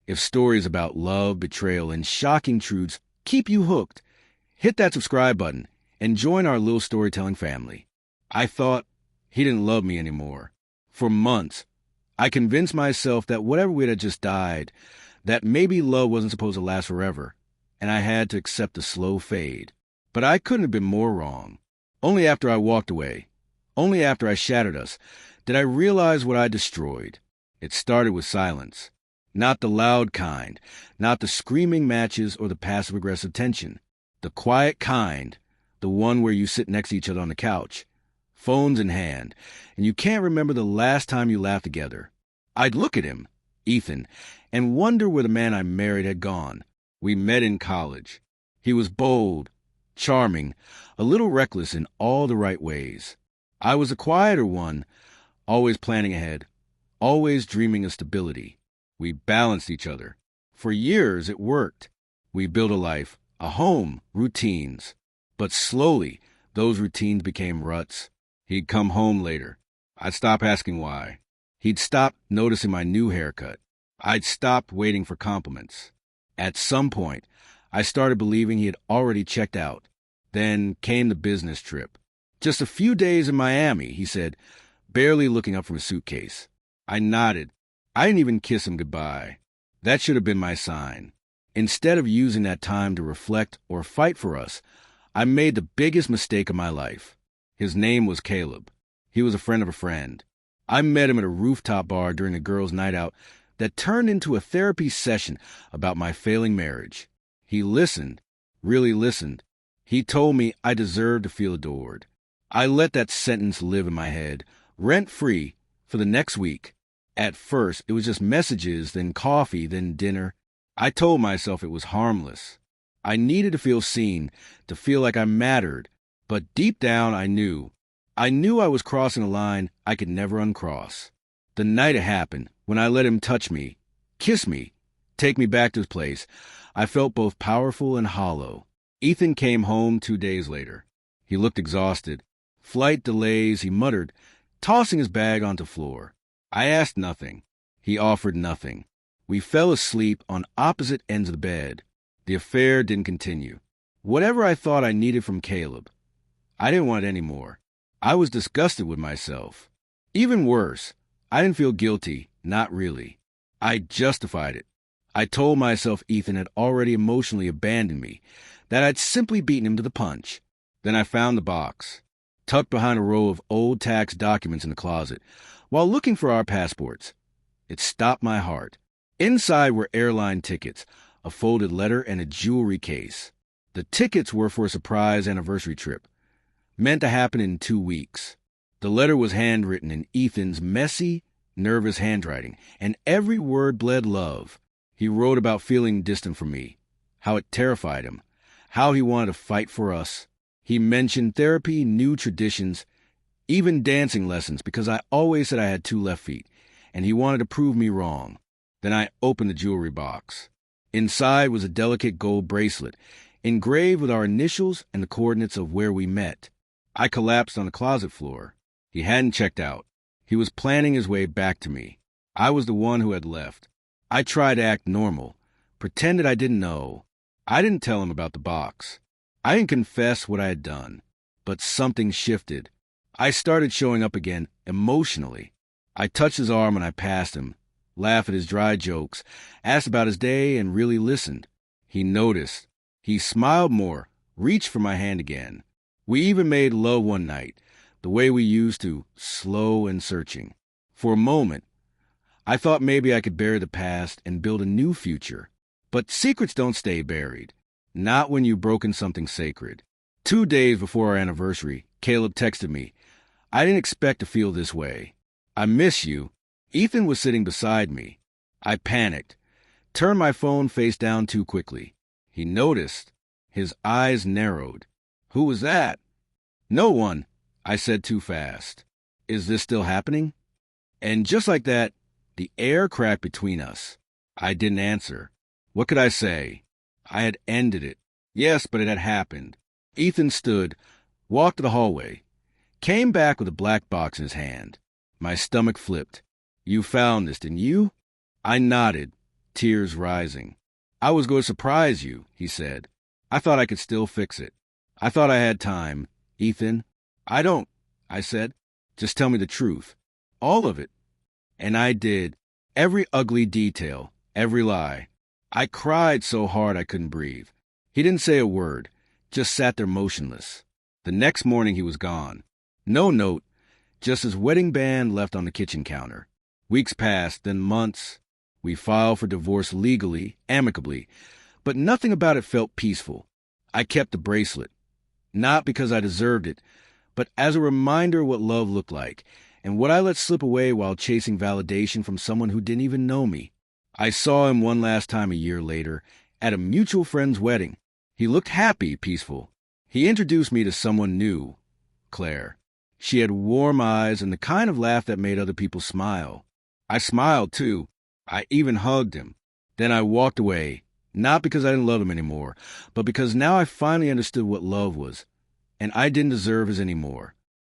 If stories about love, betrayal, and shocking truths keep you hooked, hit that subscribe button and join our little storytelling family. I thought he didn't love me anymore. For months, I convinced myself that whatever we had just died, that maybe love wasn't supposed to last forever, and I had to accept the slow fade. But I couldn't have been more wrong. Only after I walked away, only after I shattered us, did I realize what I destroyed. It started with silence. Not the loud kind, not the screaming matches or the passive-aggressive tension. The quiet kind, the one where you sit next to each other on the couch, phones in hand, and you can't remember the last time you laughed together. I'd look at him, Ethan, and wonder where the man I married had gone. We met in college. He was bold, charming, a little reckless in all the right ways. I was a quieter one, always planning ahead, always dreaming of stability. We balanced each other. For years, it worked. We built a life, a home, routines. But slowly, those routines became ruts. He'd come home later. I'd stop asking why. He'd stop noticing my new haircut. I'd stopped waiting for compliments. At some point, I started believing he had already checked out. Then came the business trip. Just a few days in Miami, he said, barely looking up from his suitcase. I nodded. I didn't even kiss him goodbye. That should have been my sign. Instead of using that time to reflect or fight for us, I made the biggest mistake of my life. His name was Caleb. He was a friend of a friend. I met him at a rooftop bar during a girls' night out that turned into a therapy session about my failing marriage. He listened, really listened. He told me I deserved to feel adored. I let that sentence live in my head, rent-free, for the next week. At first, it was just messages, then coffee, then dinner. I told myself it was harmless. I needed to feel seen, to feel like I mattered. But deep down, I knew I was crossing a line I could never uncross. The night it happened, when I let him touch me, kiss me, take me back to his place, I felt both powerful and hollow. Ethan came home 2 days later. He looked exhausted. Flight delays, he muttered, tossing his bag onto the floor. I asked nothing. He offered nothing. We fell asleep on opposite ends of the bed. The affair didn't continue. Whatever I thought I needed from Caleb, I didn't want it anymore. I was disgusted with myself. Even worse, I didn't feel guilty, not really. I justified it. I told myself Ethan had already emotionally abandoned me, that I'd simply beaten him to the punch. Then I found the box, tucked behind a row of old tax documents in the closet, while looking for our passports. It stopped my heart. Inside were airline tickets, a folded letter, and a jewelry case. The tickets were for a surprise anniversary trip, meant to happen in 2 weeks. The letter was handwritten in Ethan's messy, nervous handwriting, and every word bled love. He wrote about feeling distant from me, how it terrified him, how he wanted to fight for us. He mentioned therapy, new traditions, even dancing lessons, because I always said I had 2 left feet, and he wanted to prove me wrong. Then I opened the jewelry box. Inside was a delicate gold bracelet, engraved with our initials and the coordinates of where we met. I collapsed on the closet floor. He hadn't checked out. He was planning his way back to me. I was the one who had left. I tried to act normal, pretended I didn't know. I didn't tell him about the box. I didn't confess what I had done. But something shifted. I started showing up again, emotionally. I touched his arm when I passed him, laughed at his dry jokes, asked about his day, and really listened. He noticed. He smiled more, reached for my hand again. We even made love one night, the way we used to, slow and searching. For a moment, I thought maybe I could bury the past and build a new future. But secrets don't stay buried. Not when you've broken something sacred. 2 days before our anniversary, Caleb texted me. I didn't expect to feel this way. I miss you. Ethan was sitting beside me. I panicked, turned my phone face down too quickly. He noticed. His eyes narrowed. Who was that? No one, I said too fast. Is this still happening? And just like that, the air cracked between us. I didn't answer. What could I say? I had ended it. Yes, but it had happened. Ethan stood, walked to the hallway, came back with a black box in his hand. My stomach flipped. You found this, didn't you? I nodded. tears rising. "I was going to surprise you," he said. "I thought I could still fix it. I thought I had time, Ethan." "I don't," I said. "Just tell me the truth. All of it." And I did. Every ugly detail, every lie. I cried so hard I couldn't breathe. He didn't say a word, just sat there motionless. The next morning he was gone. No note, just his wedding band left on the kitchen counter. Weeks passed, then months. We filed for divorce legally, amicably, but nothing about it felt peaceful. I kept the bracelet, not because I deserved it, but as a reminder of what love looked like, and what I let slip away while chasing validation from someone who didn't even know me. I saw him one last time a year later, at a mutual friend's wedding. He looked happy, peaceful. He introduced me to someone new, Claire. She had warm eyes and the kind of laugh that made other people smile. I smiled, too. I even hugged him. Then I walked away, not because I didn't love him anymore, but because now I finally understood what love was, and I didn't deserve his anymore.